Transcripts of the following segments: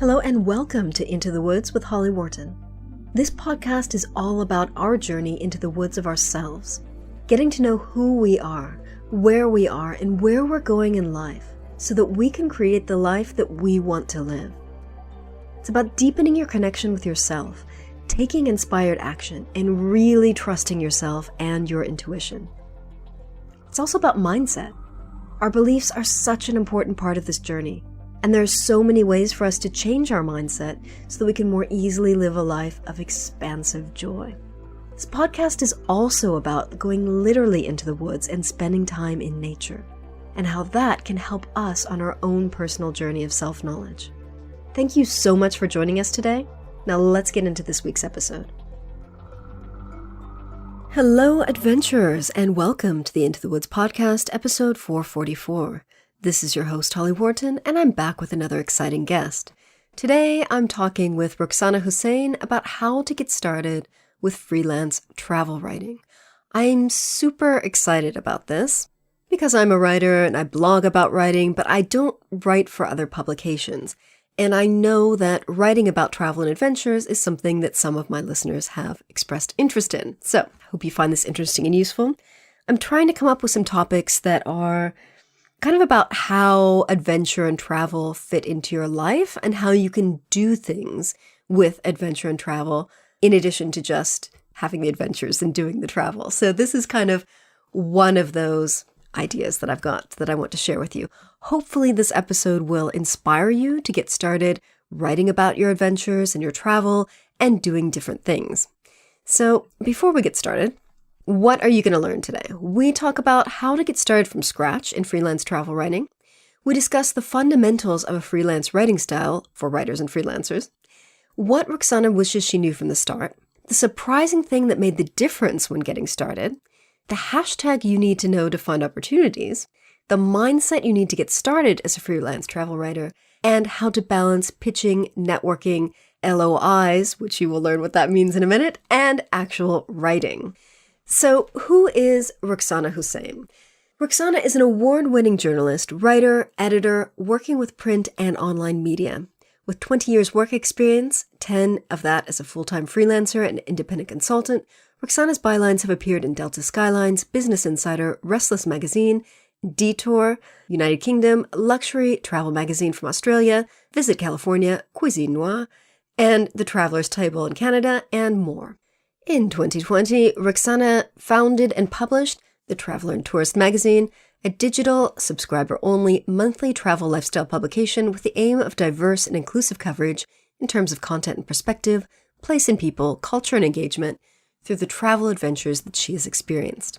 Hello and welcome to Into the Woods with Holly Wharton. This podcast is all about our journey into the woods of ourselves, getting to know who we are, where we are, and where we're going in life so that we can create the life that we want to live. It's about deepening your connection with yourself, taking inspired action, and really trusting yourself and your intuition. It's also about mindset. Our beliefs are such an important part of this journey. And there are so many ways for us to change our mindset so that we can more easily live a life of expansive joy. This podcast is also about going literally into the woods and spending time in nature, and how that can help us on our own personal journey of self-knowledge. Thank you so much for joining us today. Now let's get into this week's episode. Hello, adventurers, and welcome to the Into the Woods podcast, episode 444. This is your host, Holly Wharton, and I'm back with another exciting guest. Today, I'm talking with Ruksana Hussain about how to get started with freelance travel writing. I'm super excited about this because I'm a writer and I blog about writing, but I don't write for other publications. And I know that writing about travel and adventures is something that some of my listeners have expressed interest in. So I hope you find this interesting and useful. I'm trying to come up with some topics that are kind of about how adventure and travel fit into your life and how you can do things with adventure and travel in addition to just having the adventures and doing the travel. So this is kind of one of those ideas that I've got that I want to share with you. Hopefully this episode will inspire you to get started writing about your adventures and your travel and doing different things. So before we get started, what are you going to learn today? We talk about how to get started from scratch in freelance travel writing. We discuss the fundamentals of a freelance writing style for writers and freelancers, what Ruksana wishes she knew from the start, the surprising thing that made the difference when getting started, the hashtag you need to know to find opportunities, the mindset you need to get started as a freelance travel writer, and how to balance pitching, networking, LOIs, which you will learn what that means in a minute, and actual writing. So who is Ruksana Hussain? Ruksana is an award-winning journalist, writer, editor, working with print and online media. With 20 years work experience, 10 of that as a full-time freelancer and independent consultant, Ruksana's bylines have appeared in Delta Skylines, Business Insider, Restless magazine, Detour, United Kingdom, Luxury Travel magazine from Australia, Visit California, Cuisine Noir, and The Traveler's Table in Canada, and more. In 2020, Ruksana founded and published The Traveler and Tourist magazine, a digital, subscriber-only, monthly travel lifestyle publication with the aim of diverse and inclusive coverage in terms of content and perspective, place and people, culture and engagement through the travel adventures that she has experienced.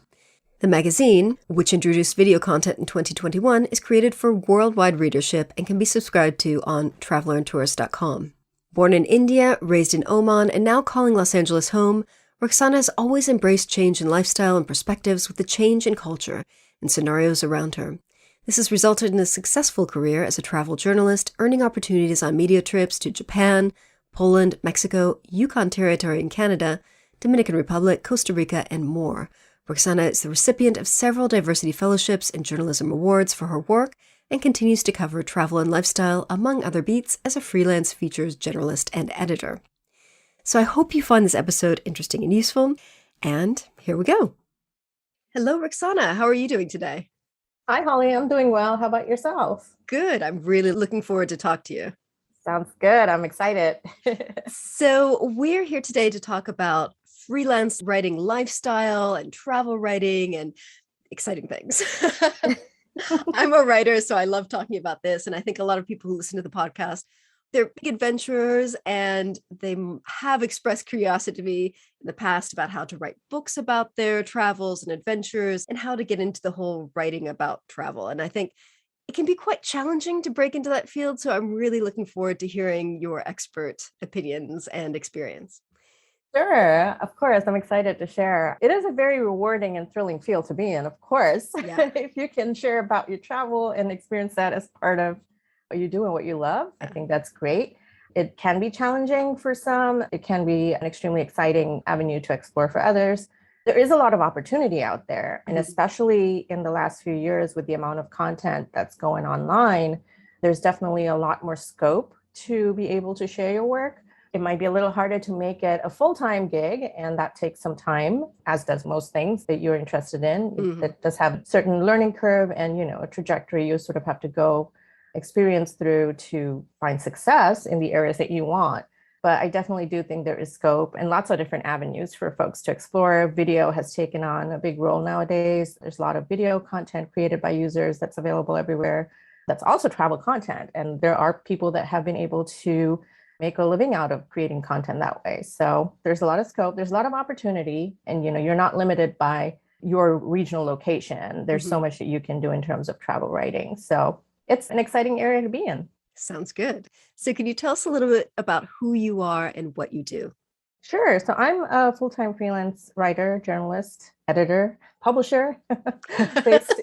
The magazine, which introduced video content in 2021, is created for worldwide readership and can be subscribed to on travelerandtourist.com. Born in India, raised in Oman, and now calling Los Angeles home, Ruksana has always embraced change in lifestyle and perspectives with the change in culture and scenarios around her. This has resulted in a successful career as a travel journalist, earning opportunities on media trips to Japan, Poland, Mexico, Yukon Territory in Canada, Dominican Republic, Costa Rica, and more. Ruksana is the recipient of several diversity fellowships and journalism awards for her work and continues to cover travel and lifestyle, among other beats, as a freelance features generalist and editor. So I hope you find this episode interesting and useful, and here we go. Hello, Ruksana. How are you doing today? Hi, Holly. I'm doing well. How about yourself? Good. I'm really looking forward to talk to you. Sounds good. I'm excited. So we're here today to talk about freelance writing lifestyle and travel writing and exciting things. I'm a writer, so I love talking about this. And I think a lot of people who listen to the podcast, they're big adventurers and they have expressed curiosity to me in the past about how to write books about their travels and adventures and how to get into the whole writing about travel. And I think it can be quite challenging to break into that field. So I'm really looking forward to hearing your expert opinions and experience. Sure. Of course. I'm excited to share. It is a very rewarding and thrilling field to be in, of course. Yeah. If you can share about your travel and experience that as part of what you do and what you love, I think that's great. It can be challenging for some. It can be an extremely exciting avenue to explore for others. There is a lot of opportunity out there. And especially in the last few years with the amount of content that's going online, there's definitely a lot more scope to be able to share your work. It might be a little harder to make it a full-time gig, and that takes some time, as does most things that you're interested in. It does have a certain learning curve and, a trajectory you sort of have to go experience through to find success in the areas that you want. But I definitely do think there is scope and lots of different avenues for folks to explore. Video has taken on a big role nowadays. There's a lot of video content created by users that's available everywhere. That's also travel content. And there are people that have been able to make a living out of creating content that way. So there's a lot of scope, there's a lot of opportunity, and you're not limited by your regional location. There's so much that you can do in terms of travel writing. So it's an exciting area to be in. Sounds good. So can you tell us a little bit about who you are and what you do? Sure. So I'm a full-time freelance writer, journalist, editor, publisher, based,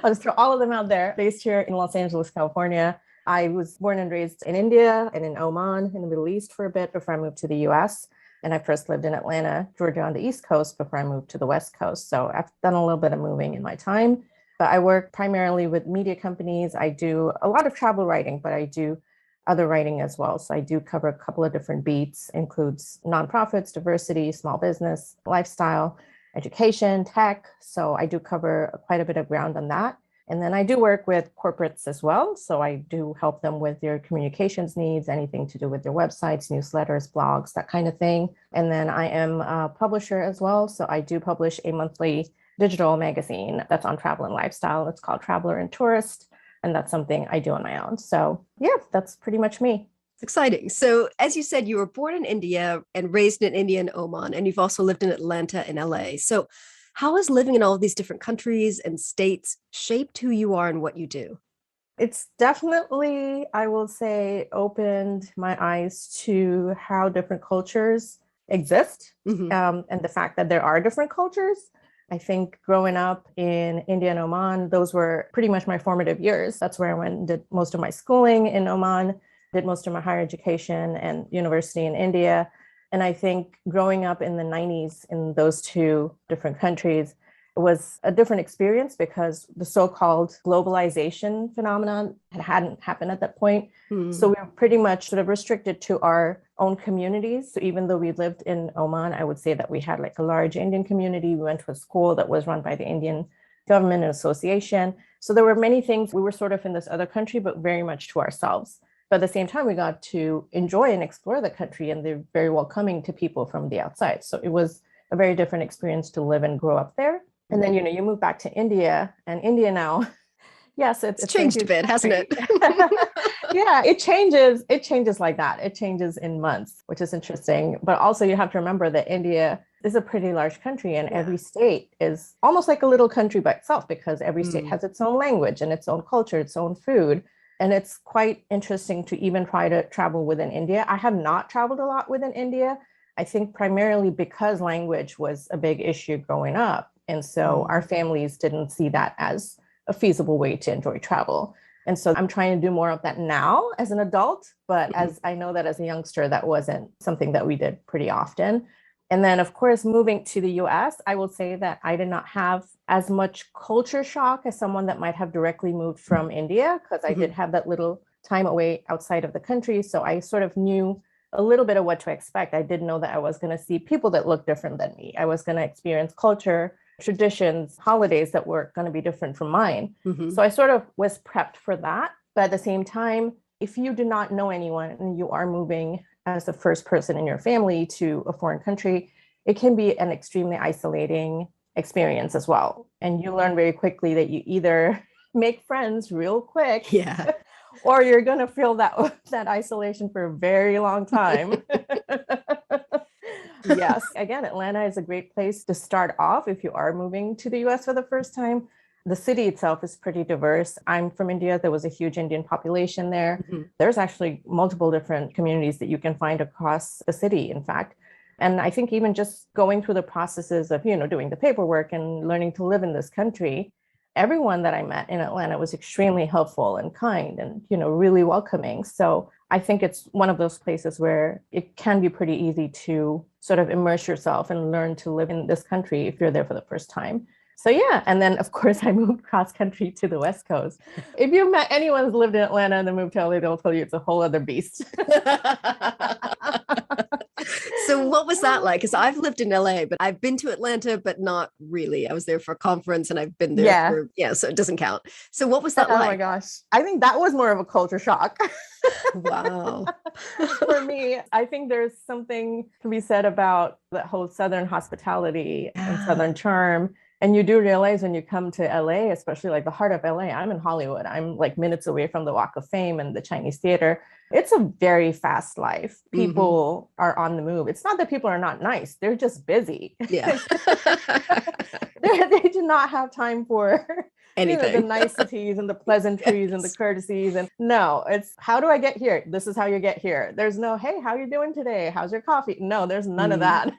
I'll just throw all of them out there, based here in Los Angeles, California. I was born and raised in India and in Oman in the Middle East for a bit before I moved to the US. And I first lived in Atlanta, Georgia on the East Coast before I moved to the West Coast. So I've done a little bit of moving in my time, but I work primarily with media companies. I do a lot of travel writing, but I do other writing as well. So I do cover a couple of different beats, includes nonprofits, diversity, small business, lifestyle, education, tech. So I do cover quite a bit of ground on that. And then I do work with corporates as well. So I do help them with their communications needs, anything to do with their websites, newsletters, blogs, that kind of thing. And then I am a publisher as well. So I do publish a monthly digital magazine that's on travel and lifestyle. It's called Traveler and Tourist. And that's something I do on my own. So yeah, that's pretty much me. It's exciting. So as you said, you were born in India and raised in India and Oman, and you've also lived in Atlanta and LA. So how has living in all of these different countries and states shaped who you are and what you do? It's definitely, I will say, opened my eyes to how different cultures exist, and the fact that there are different cultures. I think growing up in India and Oman, those were pretty much my formative years. That's where I went and did most of my schooling in Oman, did most of my higher education and university in India. And I think growing up in the 90s in those two different countries was a different experience because the so-called globalization phenomenon hadn't happened at that point. So we were pretty much sort of restricted to our own communities. So even though we lived in Oman, I would say that we had like a large Indian community. We went to a school that was run by the Indian government and association. So there were many things. We were sort of in this other country, but very much to ourselves. But at the same time, we got to enjoy and explore the country, and they're very welcoming to people from the outside. So it was a very different experience to live and grow up there. And then, you move back to India, and India now, yes, it's changed a bit, hasn't it? Yeah, it changes. It changes like that. It changes in months, which is interesting. But also you have to remember that India is a pretty large country, and every state is almost like a little country by itself because every state has its own language and its own culture, its own food. And it's quite interesting to even try to travel within India. I have not traveled a lot within India. I think primarily because language was a big issue growing up. And so our families didn't see that as a feasible way to enjoy travel. And so I'm trying to do more of that now as an adult, but as I know that as a youngster, that wasn't something that we did pretty often. And then, of course, moving to the US, I will say that I did not have as much culture shock as someone that might have directly moved from India, because I did have that little time away outside of the country. So I sort of knew a little bit of what to expect. I did know that I was going to see people that looked different than me. I was going to experience culture, traditions, holidays that were going to be different from mine. So I sort of was prepped for that. But at the same time, if you do not know anyone and you are moving as the first person in your family to a foreign country, it can be an extremely isolating experience as well. And you learn very quickly that you either make friends real quick, or you're going to feel that isolation for a very long time. Yes. Again, Atlanta is a great place to start off if you are moving to the US for the first time. The city itself is pretty diverse. I'm from India. There was a huge Indian population there. There's actually multiple different communities that you can find across the city, in fact. And I think even just going through the processes of, doing the paperwork and learning to live in this country, everyone that I met in Atlanta was extremely helpful and kind and, really welcoming. So I think it's one of those places where it can be pretty easy to sort of immerse yourself and learn to live in this country if you're there for the first time. So yeah, and then of course I moved cross country to the West Coast. If you've met anyone who's lived in Atlanta and then moved to LA, they'll tell you it's a whole other beast. So what was that like? Because I've lived in LA, but I've been to Atlanta, but not really. I was there for a conference and I've been there so it doesn't count. So what was that like? Oh my gosh. I think that was more of a culture shock. Wow. For me, I think there's something to be said about the whole Southern hospitality and Southern charm. And you do realize when you come to LA, especially like the heart of LA, I'm in Hollywood. I'm like minutes away from the Walk of Fame and the Chinese Theater. It's a very fast life. People are on the move. It's not that people are not nice. They're just busy. Yeah. They do not have time for anything. The niceties and the pleasantries and the courtesies. And no, it's how do I get here? This is how you get here. There's no, hey, how you doing today? How's your coffee? No, there's none of that.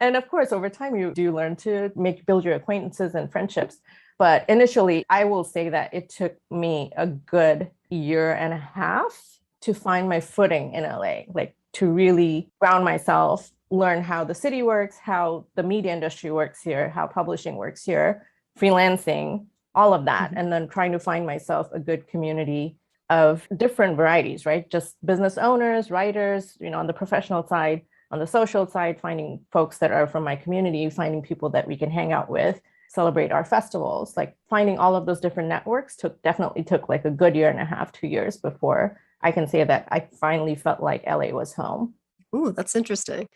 And of course, over time, you do learn to build your acquaintances and friendships. But initially, I will say that it took me a good year and a half to find my footing in LA, like to really ground myself, learn how the city works, how the media industry works here, how publishing works here, freelancing, all of that. And then trying to find myself a good community of different varieties, right? Just business owners, writers, on the professional side, on the social side, finding folks that are from my community, finding people that we can hang out with, celebrate our festivals, like finding all of those different networks definitely took like a good year and a half, 2 years before I can say that I finally felt like LA was home. Ooh, that's interesting.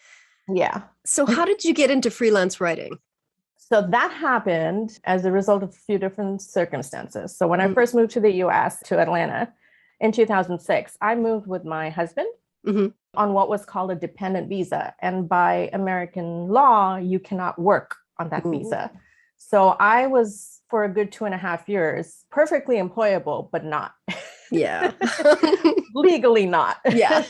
Yeah. So how did you get into freelance writing? So that happened as a result of a few different circumstances. So when I first moved to the US, to Atlanta in 2006, I moved with my husband on what was called a dependent visa. And by American law, you cannot work on that visa. So I was, for a good 2.5 years, perfectly employable, but not. Yeah. Legally not. Yeah.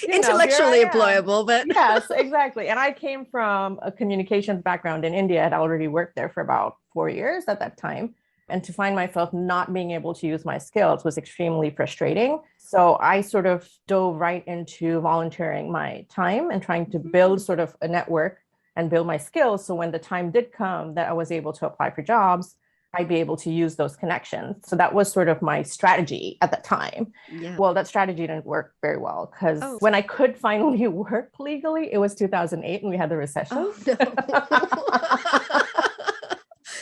Intellectually employable, but. Yes, exactly. And I came from a communications background in India. I had already worked there for about 4 years at that time. And to find myself not being able to use my skills was extremely frustrating. So I sort of dove right into volunteering my time and trying to build sort of a network and build my skills. So when the time did come that I was able to apply for jobs, I'd be able to use those connections. So that was sort of my strategy at the time. Yeah. Well, that strategy didn't work very well because when I could finally work legally, it was 2008 and we had the recession. Oh, no.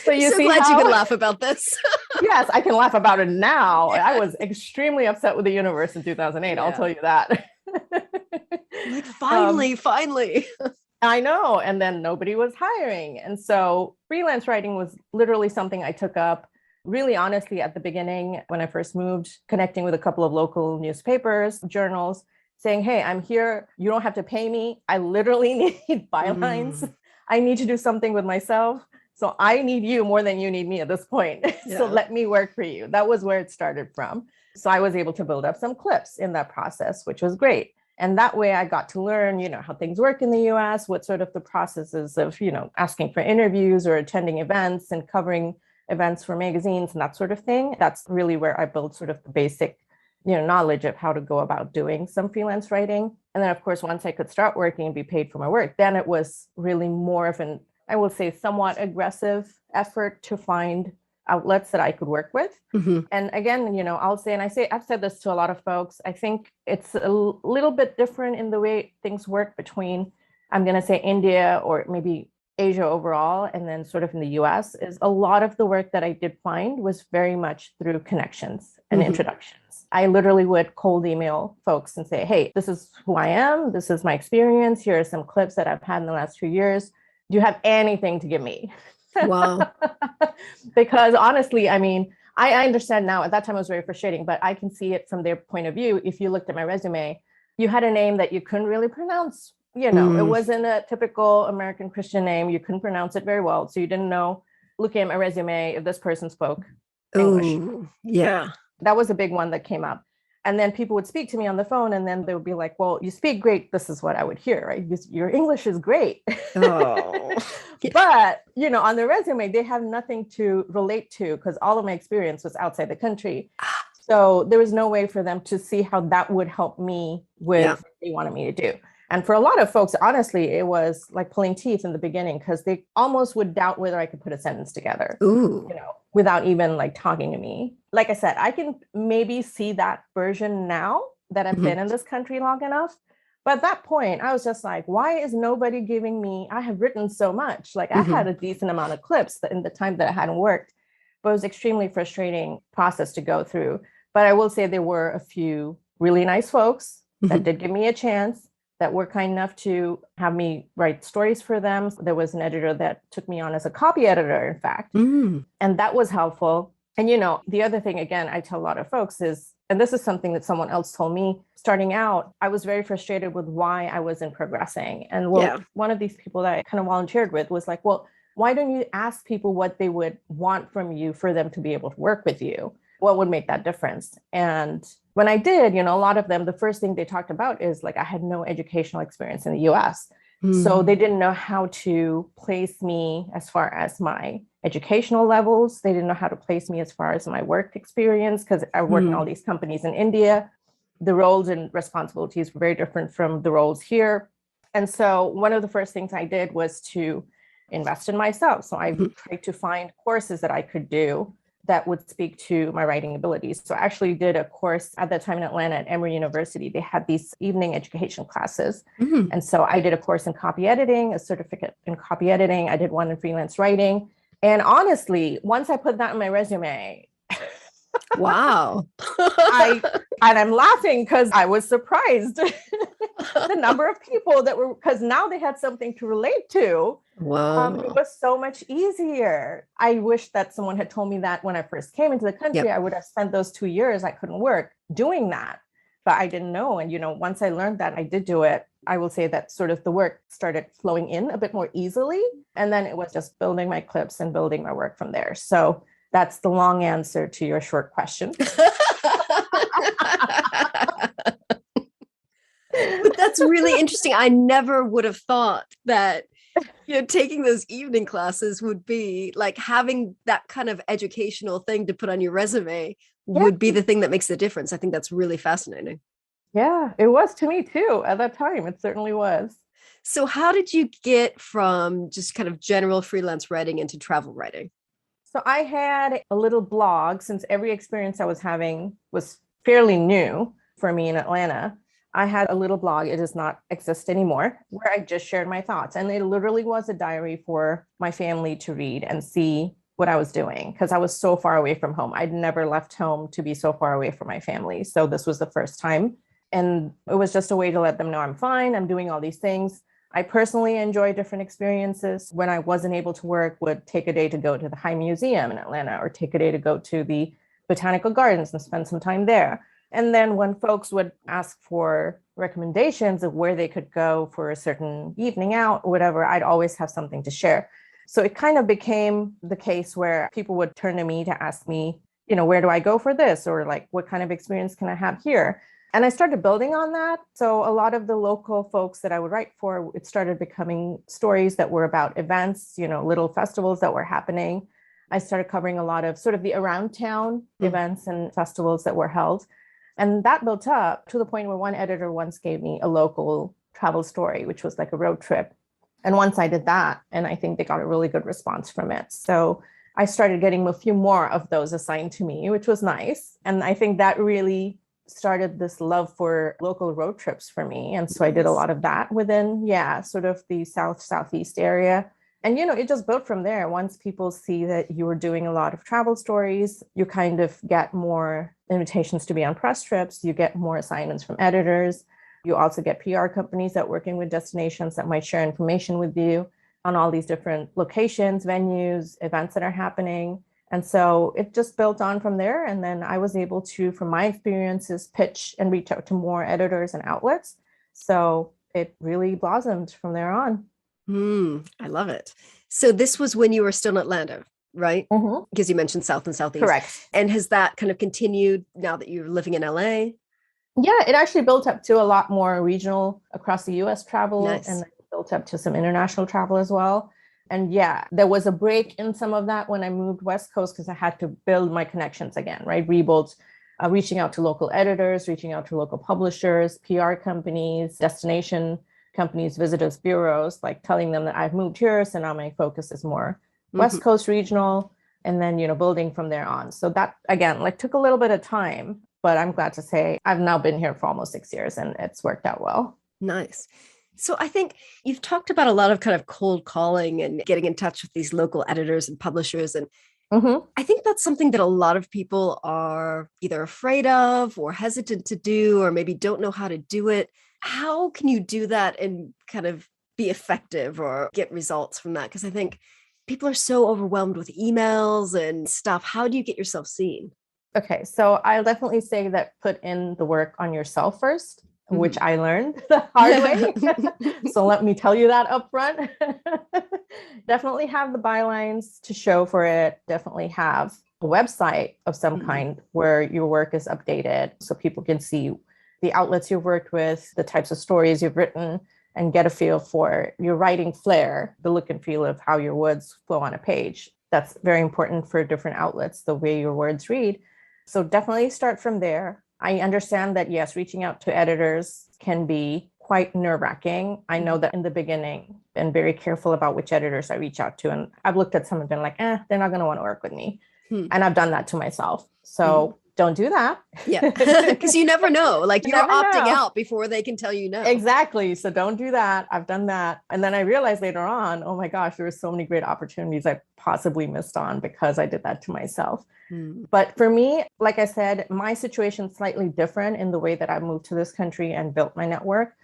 So you so glad you can laugh about this. Yes, I can laugh about it now. Yeah. I was extremely upset with the universe in 2008. Yeah. I'll tell you that. Like, finally. I know. And then nobody was hiring. And so freelance writing was literally something I took up really honestly at the beginning when I first moved, connecting with a couple of local newspapers, journals, saying, hey, I'm here. You don't have to pay me. I literally need bylines. I need to do something with myself. So I need you more than you need me at this point. Yeah. So let me work for you. That was where it started from. So I was able to build up some clips in that process, which was great. And that way I got to learn, how things work in the US, what sort of the processes of, asking for interviews or attending events and covering events for magazines and that sort of thing. That's really where I built sort of the basic, knowledge of how to go about doing some freelance writing. And then, of course, once I could start working and be paid for my work, then it was really more of an, I will say, somewhat aggressive effort to find outlets that I could work with. And again, I'll say, and I've said this to a lot of folks, I think it's a little bit different in the way things work between, I'm going to say India or maybe Asia overall, and then sort of in the US, is a lot of the work that I did find was very much through connections and introductions. I literally would cold email folks and say, hey, this is who I am. This is my experience. Here are some clips that I've had in the last 2 years. Do you have anything to give me? Wow. Because honestly, I understand now, at that time it was very frustrating, but I can see it from their point of view. If you looked at my resume, you had a name that you couldn't really pronounce. It wasn't a typical American Christian name. You couldn't pronounce it very well. So you didn't know, looking at my resume, if this person spoke English. Ooh, yeah. That was a big one that came up. And then people would speak to me on the phone and then they would be like, well, you speak great. This is what I would hear, right? Your English is great. Oh. But, on the resume, they have nothing to relate to because all of my experience was outside the country. So there was no way for them to see how that would help me with what they wanted me to do. And for a lot of folks, honestly, it was like pulling teeth in the beginning because they almost would doubt whether I could put a sentence together, Ooh. without even like talking to me. Like I said, I can maybe see that version now that I've been in this country long enough. But at that point, I was just like, why is nobody giving me? I have written so much. Like I had a decent amount of clips that in the time that I hadn't worked, but it was extremely frustrating process to go through. But I will say there were a few really nice folks that did give me a chance, that were kind enough to have me write stories for them. There was an editor that took me on as a copy editor, in fact, and that was helpful. And, the other thing, again, I tell a lot of folks is, and this is something that someone else told me starting out, I was very frustrated with why I wasn't progressing. And one of these people that I kind of volunteered with was like, well, why don't you ask people what they would want from you for them to be able to work with you? What would make that difference? And when I did, a lot of them, the first thing they talked about is like, I had no educational experience in the US. So they didn't know how to place me as far as my educational levels. They didn't know how to place me as far as my work experience, because I worked in all these companies in India. The roles and responsibilities were very different from the roles here. And so one of the first things I did was to invest in myself. So I tried to find courses that I could do that would speak to my writing abilities. So I actually did a course at that time in Atlanta at Emory University. They had these evening education classes. And so I did a course in copy editing, a certificate in copy editing. I did one in freelance writing. And honestly, once I put that in my resume, wow. I'm laughing because I was surprised the number of people that were, because now they had something to relate to. Wow. It was so much easier. I wish that someone had told me that when I first came into the country. I would have spent those 2 years I couldn't work doing that, but I didn't know. And, once I learned that, I did do it. I will say that sort of the work started flowing in a bit more easily. And then it was just building my clips and building my work from there. So that's the long answer to your short question. But that's really interesting. I never would have thought that taking those evening classes would be like having that kind of educational thing to put on your resume would be the thing that makes the difference. I think that's really fascinating. Yeah, it was to me too. At that time, it certainly was. So how did you get from just kind of general freelance writing into travel writing? So I had a little blog, since every experience I was having was fairly new for me in Atlanta. I had a little blog, it does not exist anymore, where I just shared my thoughts. And it literally was a diary for my family to read and see what I was doing, because I was so far away from home. I'd never left home to be so far away from my family. So this was the first time. And it was just a way to let them know I'm fine, I'm doing all these things. I personally enjoy different experiences. When I wasn't able to work, would take a day to go to the High Museum in Atlanta, or take a day to go to the Botanical Gardens and spend some time there. And then when folks would ask for recommendations of where they could go for a certain evening out or whatever, I'd always have something to share. So it kind of became the case where people would turn to me to ask me, where do I go for this? Or like, what kind of experience can I have here? And I started building on that. So a lot of the local folks that I would write for, it started becoming stories that were about events, little festivals that were happening. I started covering a lot of sort of the around town events and festivals that were held. And that built up to the point where one editor once gave me a local travel story, which was like a road trip. And once I did that, and I think they got a really good response from it. So I started getting a few more of those assigned to me, which was nice. And I think that really started this love for local road trips for me. And so I did a lot of that within, sort of the southeast area. And, it just built from there. Once people see that you were doing a lot of travel stories, you kind of get more invitations to be on press trips. You get more assignments from editors. You also get PR companies that working with destinations that might share information with you on all these different locations, venues, events that are happening. And so it just built on from there. And then I was able to, from my experiences, pitch and reach out to more editors and outlets. So it really blossomed from there on. I love it. So this was when you were still in Atlanta, right? Because you mentioned South and Southeast. Correct. And has that kind of continued now that you're living in LA? Yeah, it actually built up to a lot more regional across the US travel. Nice. And built up to some international travel as well. And there was a break in some of that when I moved West Coast, because I had to build my connections again, right? Rebuild, reaching out to local editors, reaching out to local publishers, PR companies, destination companies visitors bureaus, like telling them that I've moved here. So now my focus is more West Mhm. Coast regional, and then, building from there on. So that again, like took a little bit of time, but I'm glad to say I've now been here for almost 6 years and it's worked out well. Nice. So I think you've talked about a lot of kind of cold calling and getting in touch with these local editors and publishers. And Mm-hmm. I think that's something that a lot of people are either afraid of or hesitant to do, or maybe don't know how to do it. How can you do that and kind of be effective or get results from that? Because I think people are so overwhelmed with emails and stuff. How do you get yourself seen? Okay, so I'll definitely say that put in the work on yourself first, which Mhm. I learned the hard way. So let me tell you that up front. Definitely have the bylines to show for it. Definitely have a website of some Mhm. kind where your work is updated so people can see the outlets you've worked with, the types of stories you've written, and get a feel for your writing flair, the look and feel of how your words flow on a page. That's very important for different outlets, the way your words read. So definitely start from there. I understand that, yes, reaching out to editors can be quite nerve-wracking. I know Mhm. that in the beginning, been very careful about which editors I reach out to. And I've looked at some and been like, they're not going to want to work with me. Hmm. And I've done that to myself. Mhm. So don't do that. Yeah, because you never know. Like You you're never opting know. out before they can tell you no. Exactly. So don't do that. I've done that. And then I realized later on, oh my gosh, there were so many great opportunities I possibly missed on because I did that to myself. Hmm. But for me, like I said, my situation is slightly different in the way that I moved to this country and built my network.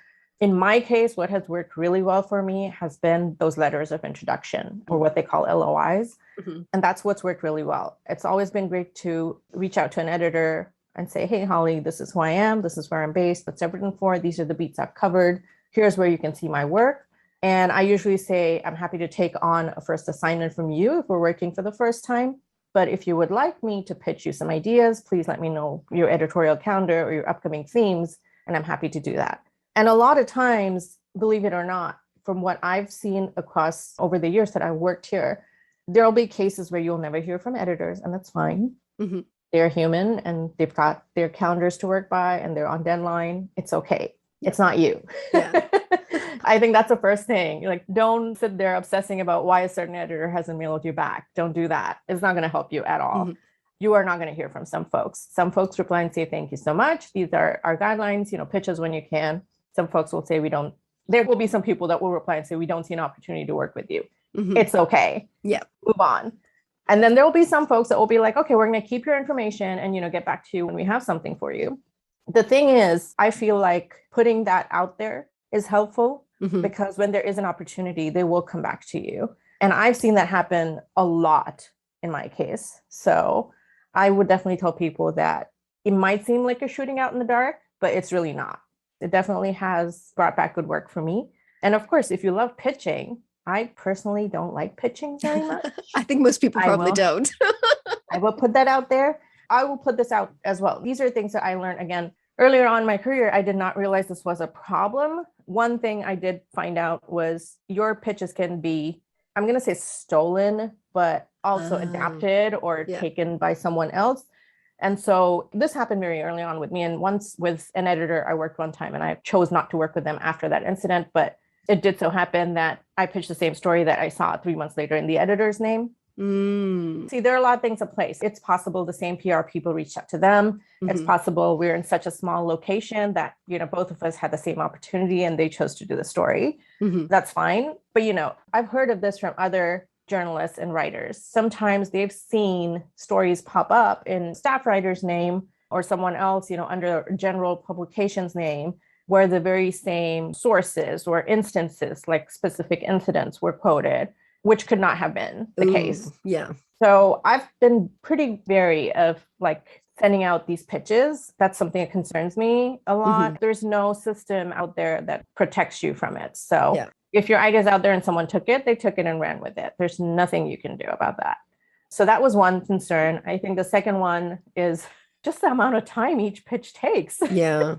In my case, what has worked really well for me has been those letters of introduction, or what they call LOIs. Mhm. And that's what's worked really well. It's always been great to reach out to an editor and say, hey, Holly, this is who I am. This is where I'm based. What's everything for? These are the beats I've covered. Here's where you can see my work. And I usually say, I'm happy to take on a first assignment from you if we're working for the first time. But if you would like me to pitch you some ideas, please let me know your editorial calendar or your upcoming themes, and I'm happy to do that. And a lot of times, believe it or not, from what I've seen across over the years that I worked here, there'll be cases where you'll never hear from editors, and that's fine. Mhm. They're human and they've got their calendars to work by and they're on deadline. It's okay. Yeah. It's not you. Yeah. I think that's the first thing. Like, don't sit there obsessing about why a certain editor hasn't mailed you back. Don't do that. It's not going to help you at all. Mhm. You are not going to hear from some folks. Some folks reply and say, thank you so much. These are our guidelines, pitch us when you can. Some folks will say, we don't. There will be some people that will reply and say, we don't see an opportunity to work with you. Mhm. It's okay. Yeah. Move on. And then there will be some folks that will be like, okay, we're going to keep your information and, get back to you when we have something for you. The thing is, I feel like putting that out there is helpful Mhm. because when there is an opportunity, they will come back to you. And I've seen that happen a lot in my case. So I would definitely tell people that it might seem like you're shooting out in the dark, but it's really not. It definitely has brought back good work for me. And of course, if you love pitching, I personally don't like pitching very much. I think most people I probably will don't. I will put that out there. I will put this out as well. These are things that I learned again earlier on in my career. I did not realize this was a problem. One thing I did find out was your pitches can be, I'm going to say stolen, but also adapted or Yeah. taken by someone else. And so this happened very early on with me. And once with an editor, I worked one time and I chose not to work with them after that incident. But it did so happen that I pitched the same story that I saw 3 months later in the editor's name. Mm. See, there are a lot of things in place. It's possible the same PR people reached out to them. It's Mhm. possible we're in such a small location that, both of us had the same opportunity and they chose to do the story. Mhm. That's fine. But, I've heard of this from other journalists and writers. Sometimes they've seen stories pop up in staff writer's name or someone else, under general publications name, where the very same sources or instances, like specific incidents, were quoted, which could not have been the case. Yeah. So I've been pretty wary of like sending out these pitches. That's something that concerns me a lot. Mhm. There's no system out there that protects you from it. So Yeah. if your idea's out there and someone took it, they took it and ran with it. There's nothing you can do about that. So that was one concern. I think the second one is just the amount of time each pitch takes. Yeah.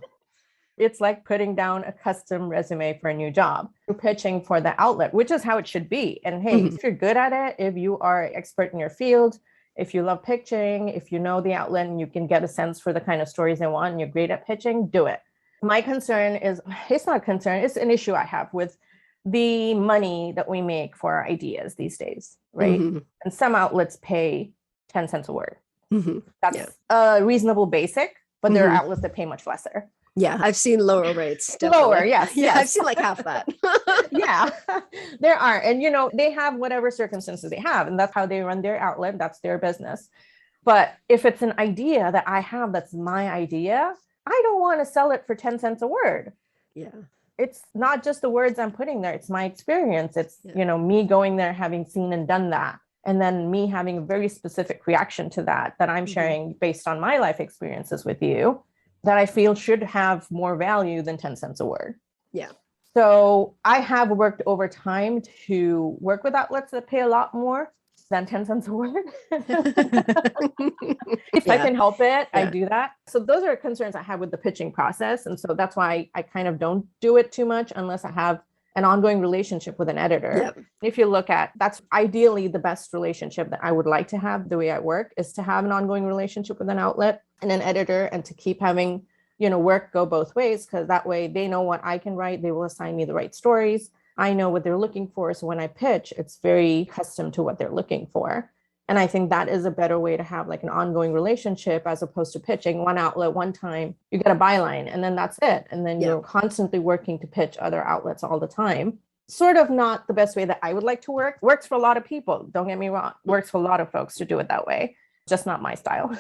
It's like putting down a custom resume for a new job. You're pitching for the outlet, which is how it should be. And hey, Mhm. if you're good at it, if you are an expert in your field, if you love pitching, if you know the outlet and you can get a sense for the kind of stories they want and you're great at pitching, do it. My concern is, it's not a concern, it's an issue I have with the money that we make for our ideas these days, right? Mm-hmm. And some outlets pay 10 cents a word. Mm-hmm. That's Yeah. a reasonable basic, but there are Mm-hmm. outlets that pay much lesser. Yeah, I've seen lower rates, Lower, definitely. yes, Yeah, I've yes. seen like half that. Yeah, there are. And, you know, they have whatever circumstances they have, and that's how they run their outlet. That's their business. But if it's an idea that I have, that's my idea, I don't want to sell it for 10 cents a word. Yeah. It's not just the words I'm putting there. It's my experience. It's, Yeah. you know, me going there, having seen and done that. And then me having a very specific reaction to that I'm sharing based on my life experiences with you, that I feel should have more value than 10 cents a word. Yeah. So I have worked over time to work with outlets that pay a lot more than 10 cents a word. If I can help it, I do that. So those are concerns I have with the pitching process. And so that's why I kind of don't do it too much unless I have an ongoing relationship with an editor. Yep. If you look at, that's ideally the best relationship that I would like to have. The way I work is to have an ongoing relationship with an outlet and an editor, and to keep having, you know, work go both ways, because that way they know what I can write. They will assign me the right stories. I know what they're looking for. So when I pitch, it's very custom to what they're looking for. And I think that is a better way to have like an ongoing relationship, as opposed to pitching one outlet one time, you get a byline and then that's it. And then you're constantly working to pitch other outlets all the time. Sort of not the best way that I would like to work. Works for a lot of people. Don't get me wrong. Works for a lot of folks to do it that way. Just not my style.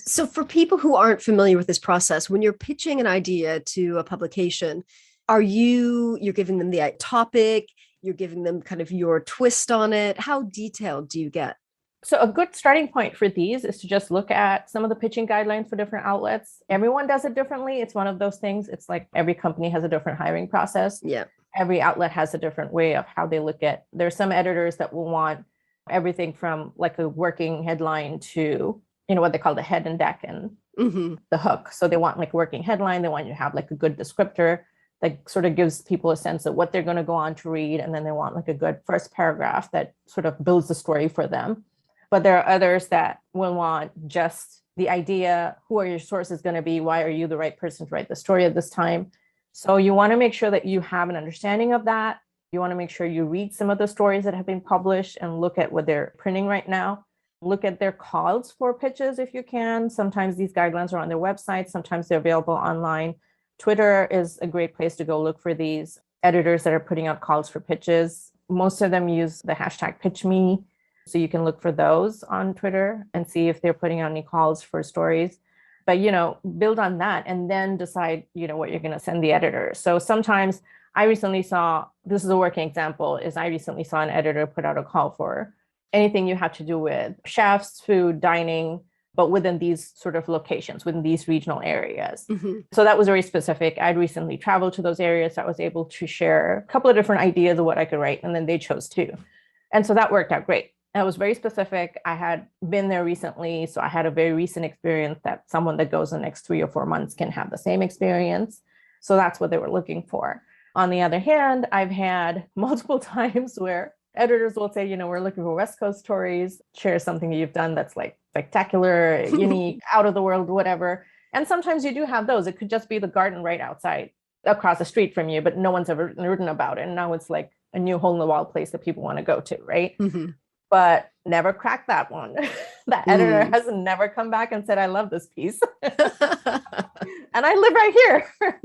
So for people who aren't familiar with this process, when you're pitching an idea to a publication, you're giving them the topic, you're giving them kind of your twist on it. How detailed do you get? So a good starting point for these is to just look at some of the pitching guidelines for different outlets. Everyone does it differently. It's one of those things. It's like every company has a different hiring process. Yeah. Every outlet has a different way of how they look at. There's some editors that will want everything from like a working headline to, you know, what they call the head and deck and the hook. So they want like working headline. They want you to have like a good descriptor that sort of gives people a sense of what they're going to go on to read. And then they want like a good first paragraph that sort of builds the story for them. But there are others that will want just the idea. Who are your sources going to be? Why are you the right person to write the story at this time? So you want to make sure that you have an understanding of that. You want to make sure you read some of the stories that have been published and look at what they're printing right now. Look at their calls for pitches if you can. Sometimes these guidelines are on their website. Sometimes they're available online. Twitter is a great place to go look for these editors that are putting out calls for pitches. Most of them use the hashtag #PitchMe. So you can look for those on Twitter and see if they're putting out any calls for stories. But, you know, build on that and then decide, you know, what you're going to send the editor. So sometimes I recently saw, this is a working example, is I recently saw an editor put out a call for anything you have to do with chefs, food, dining, but within these sort of locations, within these regional areas. So that was very specific. I'd recently traveled to those areas. I was able to share a couple of different ideas of what I could write, and then they chose two. And so that worked out great. That was very specific. I had been there recently, so I had a very recent experience that someone that goes the next 3 or 4 months can have the same experience. So that's what they were looking for. On the other hand, I've had multiple times where editors will say, you know, we're looking for West Coast stories, share something you've done that's like spectacular, unique, out of the world, whatever. And sometimes you do have those. It could just be the garden right outside across the street from you, but no one's ever written about it. And now it's like a new hole in the wall place that people want to go to, right? But never cracked that one. The editor has never come back and said, I love this piece. And I live right here.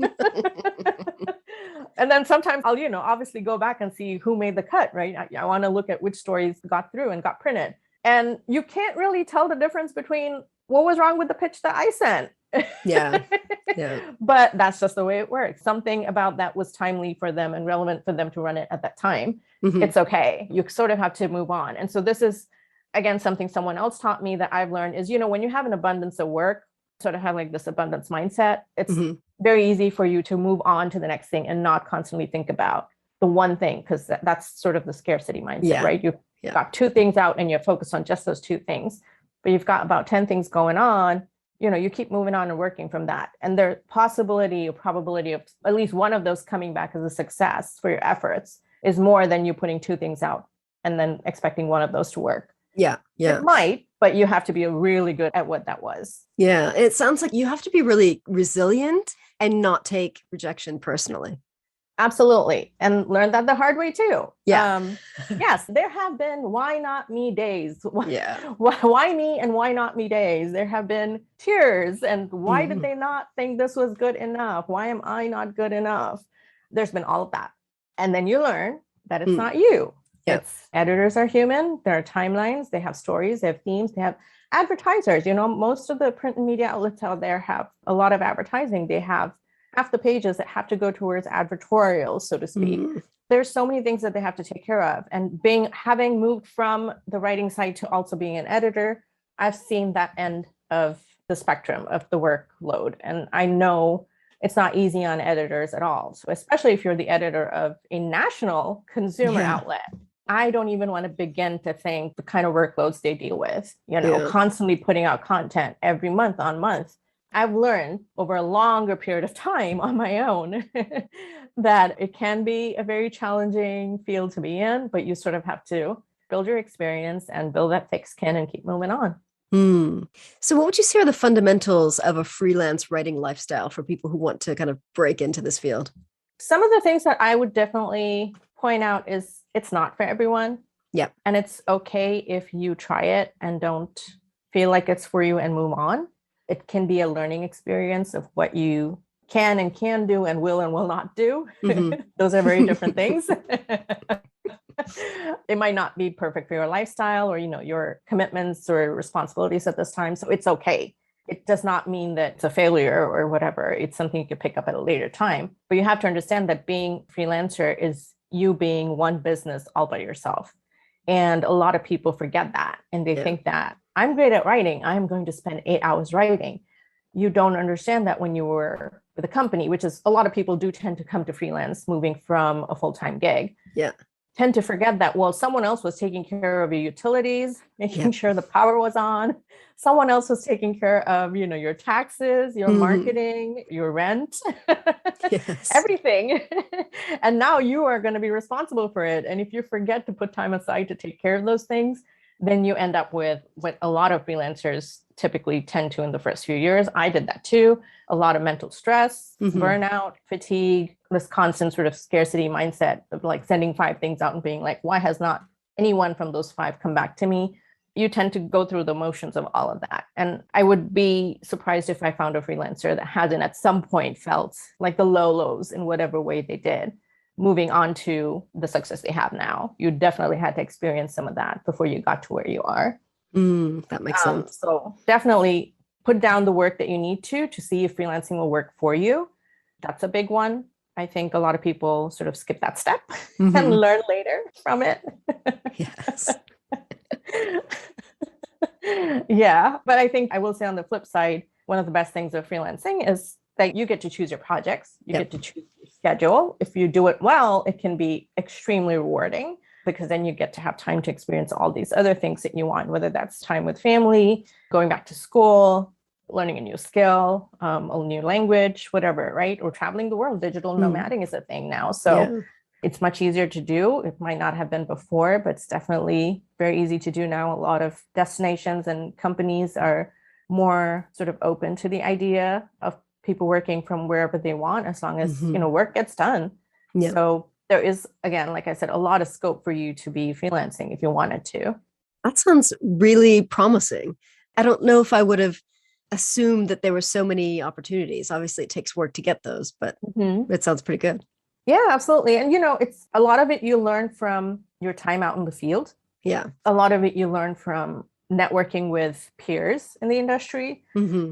And then sometimes I'll, you know, obviously go back and see who made the cut, right? I want to look at which stories got through and got printed. And you can't really tell the difference between what was wrong with the pitch that I sent. Yeah. But that's just the way it works. Something about that was timely for them and relevant for them to run it at that time. It's okay. You sort of have to move on. And so this is, again, something someone else taught me that I've learned is, you know, when you have an abundance of work, sort of have like this abundance mindset, it's very easy for you to move on to the next thing and not constantly think about the one thing, because that's sort of the scarcity mindset, right? You've got 2 things out and you're focused on just those 2 things, but you've got about 10 things going on. You know, you keep moving on and working from that. And the possibility or probability of at least one of those coming back as a success for your efforts is more than you putting 2 things out and then expecting one of those to work. Yeah. It might, but you have to be really good at what that was. Yeah. It sounds like you have to be really resilient and not take rejection personally. Absolutely. And learn that the hard way too. Yeah. Yes, there have been why not me days. Yeah. Why me and why not me days? There have been tears and why did Mhm. they not think this was good enough? Why am I not good enough? There's been all of that. And then you learn that it's not you. Yeah. It's editors are human. There are timelines. They have stories. They have themes. They have advertisers. Most of the print and media outlets out there have a lot of advertising. They have half the pages that have to go towards advertorials, so to speak. There's so many things that they have to take care of. And having moved from the writing side to also being an editor, I've seen that end of the spectrum of the workload. And I know it's not easy on editors at all. So especially if you're the editor of a national consumer outlet, I don't even want to begin to think the kind of workloads they deal with, constantly putting out content every month on month. I've learned over a longer period of time on my own that it can be a very challenging field to be in, but you sort of have to build your experience and build that thick skin and keep moving on. So what would you say are the fundamentals of a freelance writing lifestyle for people who want to kind of break into this field? Some of the things that I would definitely point out is it's not for everyone. Yeah. And it's okay if you try it and don't feel like it's for you and move on. It can be a learning experience of what you can do and will not do. Those are very different things. It might not be perfect for your lifestyle or, your commitments or responsibilities at this time. So it's okay. It does not mean that it's a failure or whatever. It's something you could pick up at a later time. But you have to understand that being freelancer is you being one business all by yourself. And a lot of people forget that. And they think that I'm great at writing. I'm going to spend 8 hours writing. You don't understand that when you were with a company, which is a lot of people do tend to come to freelance moving from a full-time gig. Yeah. Tend to forget that, someone else was taking care of your utilities, making sure the power was on. Someone else was taking care of, your taxes, your marketing, your rent, everything. And now you are going to be responsible for it. And if you forget to put time aside to take care of those things, then you end up with what a lot of freelancers typically tend to in the first few years. I did that too. A lot of mental stress, burnout, fatigue, this constant sort of scarcity mindset of like sending 5 things out and being like, why has not anyone from those 5 come back to me? You tend to go through the motions of all of that. And I would be surprised if I found a freelancer that hasn't at some point felt like the lows in whatever way they did, moving on to the success they have now. You definitely had to experience some of that before you got to where you are. That makes sense. So definitely put down the work that you need to see if freelancing will work for you. That's a big one. I think a lot of people sort of skip that step and learn later from it. Yes. Yeah. But I think I will say on the flip side, one of the best things of freelancing is that you get to choose your projects. You get to choose your schedule. If you do it well, it can be extremely rewarding because then you get to have time to experience all these other things that you want, whether that's time with family, going back to school, learning a new skill, a new language, whatever, right? Or traveling the world. Digital nomading is a thing now. So it's much easier to do. It might not have been before, but it's definitely very easy to do now. A lot of destinations and companies are more sort of open to the idea of people working from wherever they want, as long as, work gets done. Yeah. So there is, again, like I said, a lot of scope for you to be freelancing if you wanted to. That sounds really promising. I don't know if I would have assumed that there were so many opportunities. Obviously, it takes work to get those, but it sounds pretty good. Yeah, absolutely. And, it's a lot of it you learn from your time out in the field. Yeah. A lot of it you learn from networking with peers in the industry.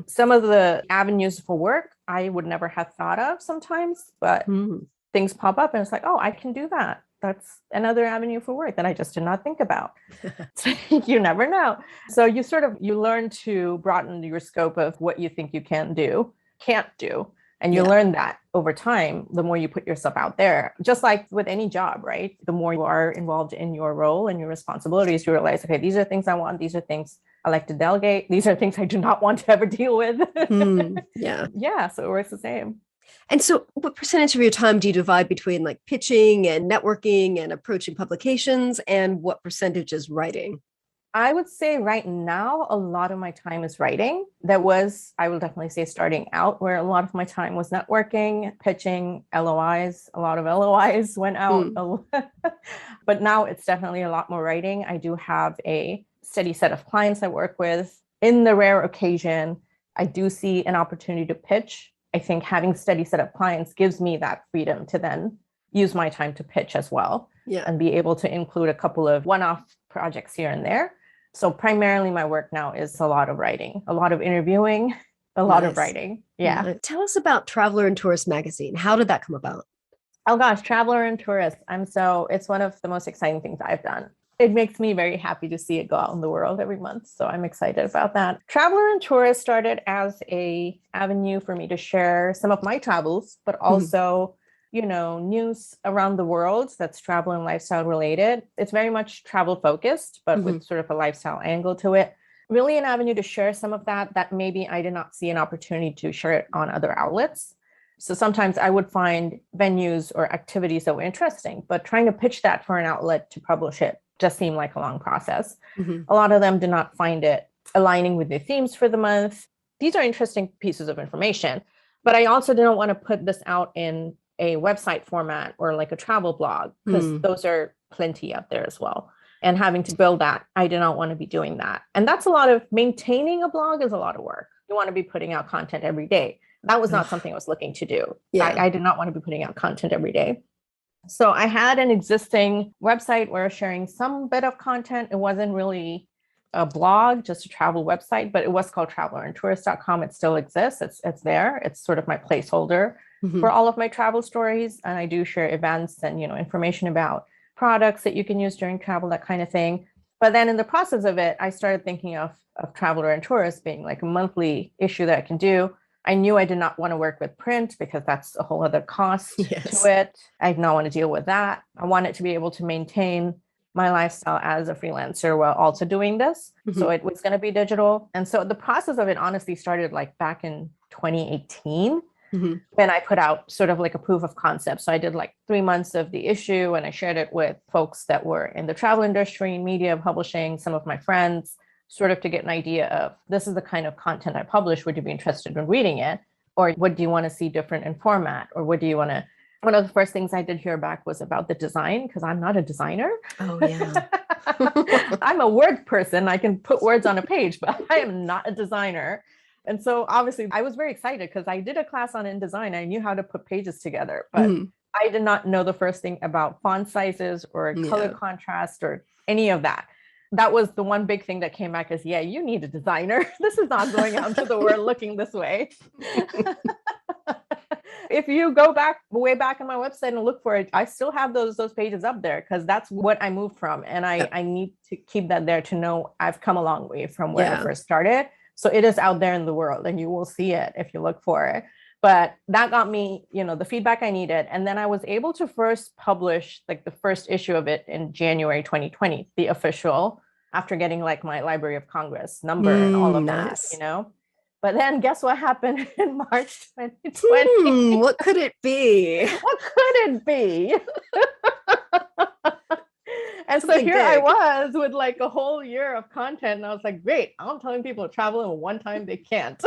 Some of the avenues for work I would never have thought of sometimes, but things pop up and it's like, oh, I can do that. That's another avenue for work that I just did not think about. You never know. So you learn to broaden your scope of what you think you can do, can't do. And you learn that over time, the more you put yourself out there, just like with any job, right? The more you are involved in your role and your responsibilities, you realize, okay, these are things I want. These are things I like to delegate. These are things I do not want to ever deal with. Yeah. So it works the same. And so what percentage of your time do you divide between like pitching and networking and approaching publications? And what percentage is writing? I would say right now, a lot of my time is writing. That was, I will definitely say, starting out, where a lot of my time was networking, pitching, LOIs. A lot of LOIs went out. But now it's definitely a lot more writing. I do have a steady set of clients I work with. In the rare occasion, I do see an opportunity to pitch. I think having steady set of clients gives me that freedom to then use my time to pitch as well. Yeah. And be able to include a couple of one-off projects here and there. So primarily my work now is a lot of writing, a lot of interviewing, a lot of writing. Yeah. Tell us about Traveler and Tourist magazine. How did that come about? Oh gosh, Traveler and Tourist. It's one of the most exciting things I've done. It makes me very happy to see it go out in the world every month. So I'm excited about that. Traveler and Tourist started as a avenue for me to share some of my travels, but also news around the world that's travel and lifestyle related. It's very much travel focused, but with sort of a lifestyle angle to it. Really an avenue to share some of that maybe I did not see an opportunity to share it on other outlets. So sometimes I would find venues or activities that were interesting, but trying to pitch that for an outlet to publish it just seemed like a long process. A lot of them did not find it aligning with their themes for the month. These are interesting pieces of information, but I also didn't want to put this out in a website format or like a travel blog, because those are plenty out there as well. And having to build that, I did not want to be doing that. And that's a lot of maintaining a blog is a lot of work. You want to be putting out content every day. That was not something I was looking to do. I did not want to be putting out content every day. So I had an existing website where I was sharing some bit of content. It wasn't really a blog, just a travel website, but it was called travelerandtourist.com. It still exists. It's there. It's sort of my placeholder for all of my travel stories. And I do share events and, information about products that you can use during travel, that kind of thing. But then in the process of it, I started thinking of Traveler and Tourist being like a monthly issue that I can do. I knew I did not want to work with print because that's a whole other cost to it. I did not want to deal with that. I wanted to be able to maintain my lifestyle as a freelancer while also doing this. So it was going to be digital. And so the process of it honestly started like back in 2018 when I put out sort of like a proof of concept. So I did like 3 months of the issue and I shared it with folks that were in the travel industry, media, publishing, some of my friends, sort of to get an idea of this is the kind of content I publish. Would you be interested in reading it? Or what do you want to see different in format? Or what do you want to? One of the first things I did hear back was about the design, because I'm not a designer. Oh, yeah. I'm a word person. I can put words on a page, but I am not a designer. And so obviously I was very excited because I did a class on InDesign. I knew how to put pages together, but I did not know the first thing about font sizes or color contrast or any of that. That was the one big thing that came back as, you need a designer. This is not going out into the world looking this way. If you go back way back on my website and look for it, I still have those pages up there because that's what I moved from. And I need to keep that there to know I've come a long way from where I first started. So it is out there in the world and you will see it if you look for it. But that got me, the feedback I needed. And then I was able to first publish like the first issue of it in January 2020, the official, after getting like my Library of Congress number and all of that, But then guess what happened in March 2020? What could it be? What could it be? And so here I was with like a whole year of content. And I was like, great, I'm telling people to travel in one time they can't.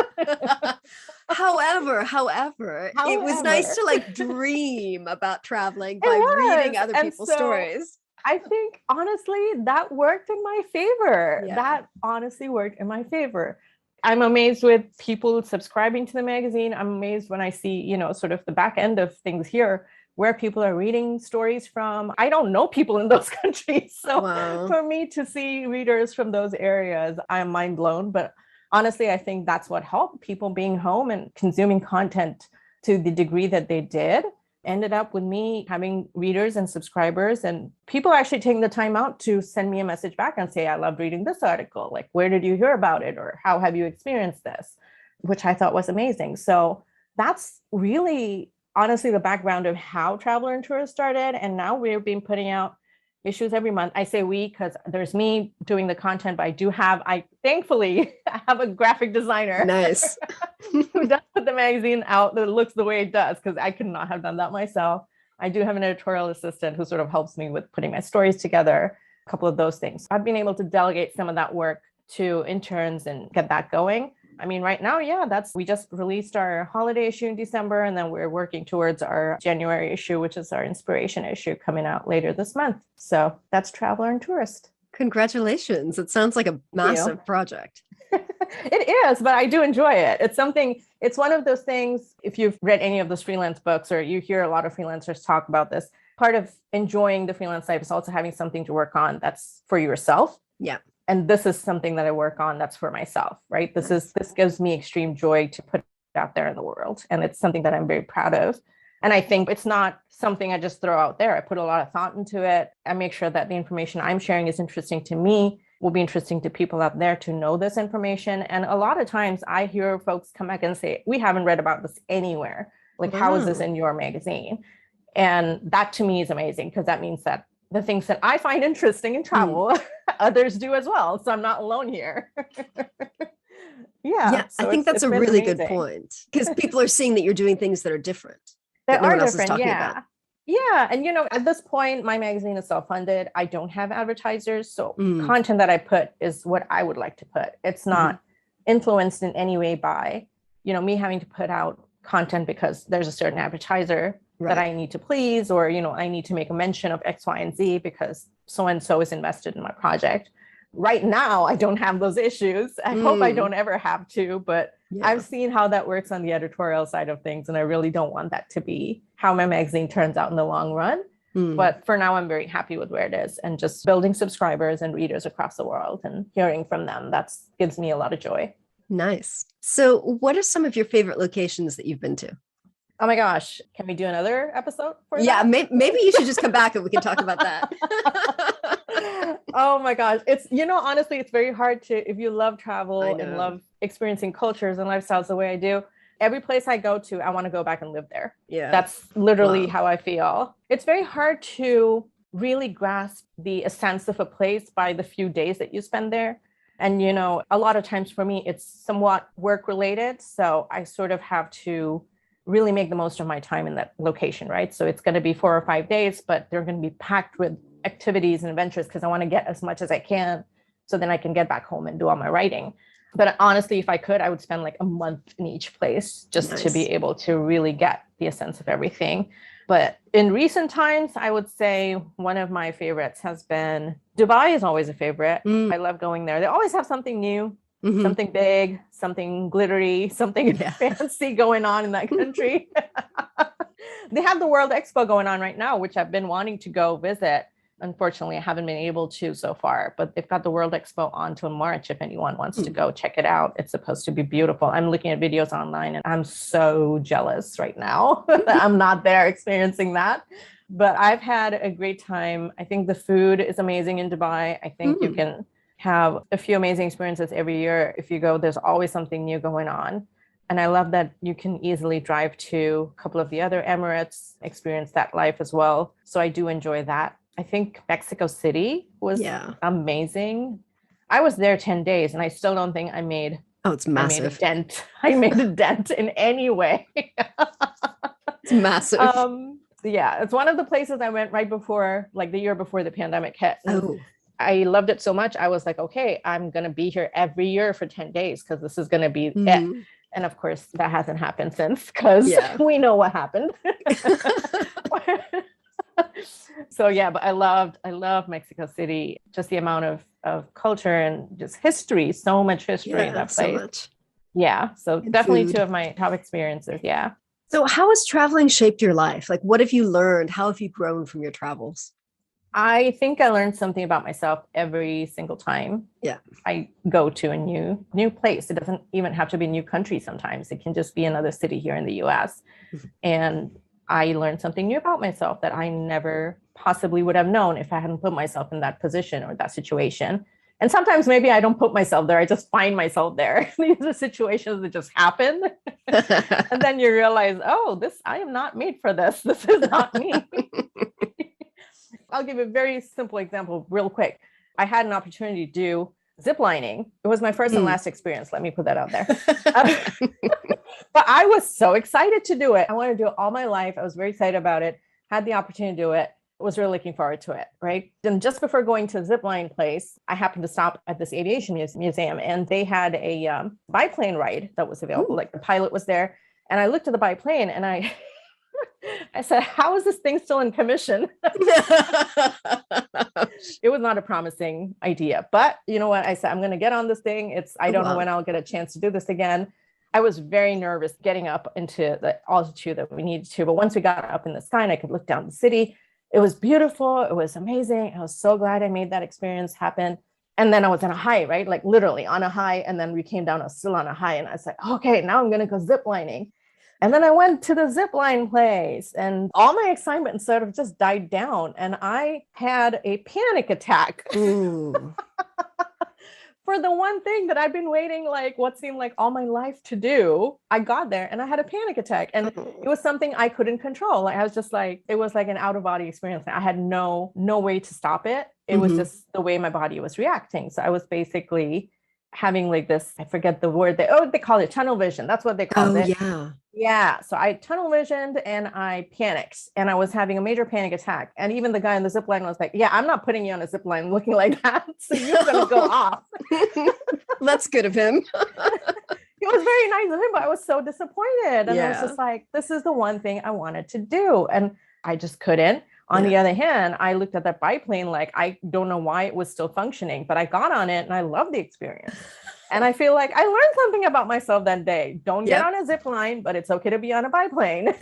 However, it was nice to like dream about traveling by reading other people's stories. I think honestly, that worked in my favor. That honestly worked in my favor. I'm amazed with people subscribing to the magazine. I'm amazed when I see, sort of the back end of things here, where people are reading stories from. I don't know people in those countries. So for me to see readers from those areas, I'm mind blown. But honestly, I think that's what helped. People being home and consuming content to the degree that they did ended up with me having readers and subscribers, and people actually taking the time out to send me a message back and say, I loved reading this article. Like, where did you hear about it? Or how have you experienced this? Which I thought was amazing. So that's really honestly the background of how Traveler and Tourist started. And now we've been putting out issues every month. I say we because there's me doing the content, but I thankfully have a graphic designer. Nice. Who does put the magazine out that looks the way it does, because I could not have done that myself. I do have an editorial assistant who sort of helps me with putting my stories together. a couple of those things. I've been able to delegate some of that work to interns and get that going. I mean, right now, we just released our holiday issue in December, and then we're working towards our January issue, which is our inspiration issue coming out later this month. So that's Traveler and Tourist. Congratulations. It sounds like a massive project. It is, but I do enjoy it. It's one of those things, if you've read any of those freelance books or you hear a lot of freelancers talk about this, part of enjoying the freelance life is also having something to work on that's for yourself. Yeah. And this is something that I work on that's for myself, right? This gives me extreme joy to put out there in the world. And it's something that I'm very proud of. And I think it's not something I just throw out there. I put a lot of thought into it. I make sure that the information I'm sharing is interesting to me, will be interesting to people out there to know this information. And a lot of times I hear folks come back and say, we haven't read about this anywhere. Like, how is this in your magazine? And that to me is amazing, because that means that the things that I find interesting in travel, others do as well. So I'm not alone here. So I think that's a really good point, because people are seeing that you're doing things that are different. That are different. Yeah. And, at this point, my magazine is self-funded. I don't have advertisers. So content that I put is what I would like to put. It's not influenced in any way by, me having to put out content because there's a certain advertiser that I need to please, or, I need to make a mention of X, Y, and Z because so-and-so is invested in my project. Right now, I don't have those issues. I hope I don't ever have to, but I've seen how that works on the editorial side of things. And I really don't want that to be how my magazine turns out in the long run. But for now, I'm very happy with where it is, and just building subscribers and readers across the world and hearing from them. That gives me a lot of joy. Nice. So what are some of your favorite locations that you've been to? Oh my gosh. Can we do another episode for that? Yeah, maybe you should just come back and we can talk about that. Oh my gosh. It's, honestly, it's very hard to, if you love travel and love experiencing cultures and lifestyles the way I do, every place I go to, I want to go back and live there. Yeah. That's literally how I feel. It's very hard to really grasp the essence of a place by the few days that you spend there. And, a lot of times for me, it's somewhat work related. So I sort of have to really make the most of my time in that location, right? So it's going to be 4 or 5 days, but they're going to be packed with activities and adventures because I want to get as much as I can so then I can get back home and do all my writing. But honestly, if I could, I would spend like a month in each place just to be able to really get the essence of everything. But in recent times, I would say one of my favorites has been Dubai. Is always a favorite. I love going there. They always have something new. Something big, something glittery, something fancy going on in that country. They have the World Expo going on right now, which I've been wanting to go visit. Unfortunately, I haven't been able to so far, but they've got the World Expo on till March. If anyone wants to go check it out, it's supposed to be beautiful. I'm looking at videos online and I'm so jealous right now that I'm not there experiencing that. But I've had a great time. I think the food is amazing in Dubai. I think you can have a few amazing experiences every year. If you go, there's always something new going on. And I love that you can easily drive to a couple of the other Emirates, experience that life as well. So I do enjoy that. I think Mexico City was amazing. I was there 10 days and I still don't think I made it's massive. I made a dent in any way. It's massive. It's one of the places I went right before, like the year before the pandemic hit. I loved it so much. I was like, okay, I'm going to be here every year for 10 days because this is going to be it. And of course, that hasn't happened since because we know what happened. So but I love Mexico City, just the amount of culture and just history, so much history in that place. So much. Yeah. So and definitely food. 2 of my top experiences. Yeah. So how has traveling shaped your life? Like, what have you learned? How have you grown from your travels? I think I learned something about myself every single time I go to a new place. It doesn't even have to be a new country sometimes. It can just be another city here in the US. And I learned something new about myself that I never possibly would have known if I hadn't put myself in that position or that situation. And sometimes maybe I don't put myself there. I just find myself there. These are situations that just happen. And then you realize, I am not made for this. This is not me. I'll give a very simple example real quick. I had an opportunity to do zip lining. It was my first and last experience. Let me put that out there. But I was so excited to do it. I wanted to do it all my life. I was very excited about it. Had the opportunity to do it. was really looking forward to it, right? And just before going to the zipline place, I happened to stop at this aviation museum, and they had a biplane ride that was available. Ooh. Like the pilot was there, and I looked at the biplane and I I said, how is this thing still in commission? It was not a promising idea, but you know what? I said, I'm going to get on this thing. I don't know when I'll get a chance to do this again. I was very nervous getting up into the altitude that we needed to, but once we got up in the sky and I could look down the city, it was beautiful. It was amazing. I was so glad I made that experience happen. And then I was on a high, right? Like literally on a high. And then we came down, I was still on a high. And I was like, okay, now I'm going to go zip lining. And then I went to the zip line place and all my excitement sort of just died down. And I had a panic attack. For the one thing that I've been waiting, like what seemed like all my life to do. I got there and I had a panic attack, and it was something I couldn't control. Like I was just like, it was like an out of body experience. I had no way to stop it. It was just the way my body was reacting. So I was basically having like this, I forget the word, they call it tunnel vision. That's what they call it. Yeah. Yeah. So I tunnel visioned and I panicked, and I was having a major panic attack. And even the guy on the zip line was like, yeah, I'm not putting you on a zip line looking like that. So you're going to go off. That's good of him. It was very nice of him, but I was so disappointed. And I was just like, this is the one thing I wanted to do. And I just couldn't. On the other hand, I looked at that biplane, like, I don't know why it was still functioning, but I got on it and I loved the experience. And I feel like I learned something about myself that day. Don't get on a zip line, but it's okay to be on a biplane.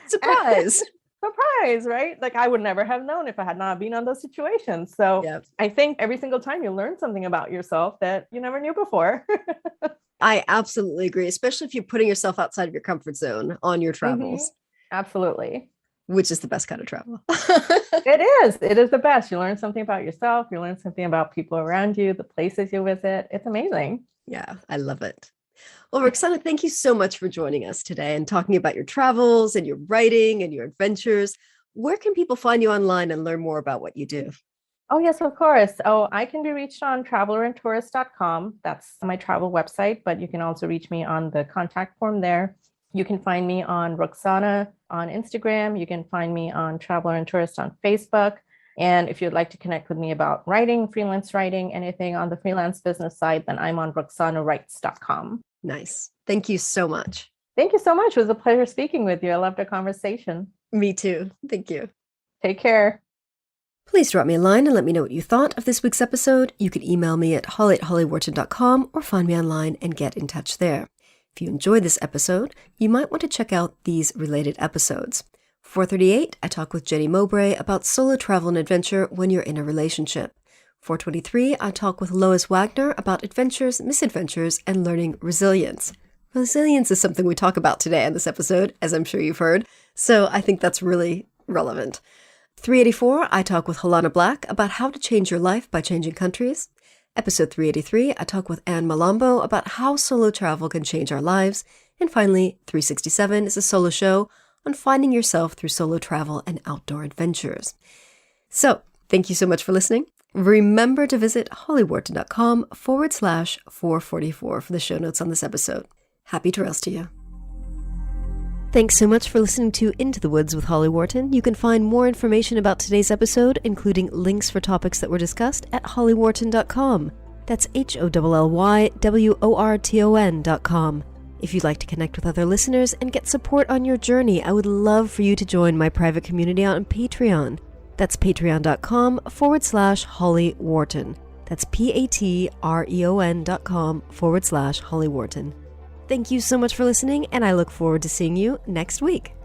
Surprise. Surprise, right? Like I would never have known if I had not been on those situations. So I think every single time you learn something about yourself that you never knew before. I absolutely agree, especially if you're putting yourself outside of your comfort zone on your travels. Absolutely. Which is the best kind of travel. It is the best. You learn something about yourself. You learn something about people around you, the places you visit. It's amazing. Yeah, I love it. Well, Ruksana, thank you so much for joining us today and talking about your travels and your writing and your adventures. Where can people find you online and learn more about what you do? Oh, yes, of course. Oh, I can be reached on travelerandtourist.com. That's my travel website, but you can also reach me on the contact form there. You can find me on Ruksana on Instagram. You can find me on Traveler and Tourist on Facebook. And if you'd like to connect with me about writing, freelance writing, anything on the freelance business side, then I'm on RuksanaWrites.com. Nice. Thank you so much. Thank you so much. It was a pleasure speaking with you. I loved our conversation. Me too. Thank you. Take care. Please drop me a line and let me know what you thought of this week's episode. You can email me at holly@hollywharton.com or find me online and get in touch there. If you enjoyed this episode, you might want to check out these related episodes. 438, I talk with Jenny Mowbray about solo travel and adventure when you're in a relationship. 423, I talk with Lois Wagner about adventures, misadventures, and learning resilience. Resilience is something we talk about today on this episode, as I'm sure you've heard, so I think that's really relevant. 384, I talk with Helena Black about how to change your life by changing countries. Episode 383, I talk with Anne Malambo about how solo travel can change our lives. And finally, 367 is a solo show on finding yourself through solo travel and outdoor adventures. So, thank you so much for listening. Remember to visit hollywharton.com/444 for the show notes on this episode. Happy trails to you. Thanks so much for listening to Into the Woods with Holly Wharton. You can find more information about today's episode, including links for topics that were discussed, at hollywharton.com. That's HOLLYWORTON.com. If you'd like to connect with other listeners and get support on your journey, I would love for you to join my private community on Patreon. That's patreon.com/Holly Wharton. That's patreon.com/Holly Wharton. Thank you so much for listening, and I look forward to seeing you next week.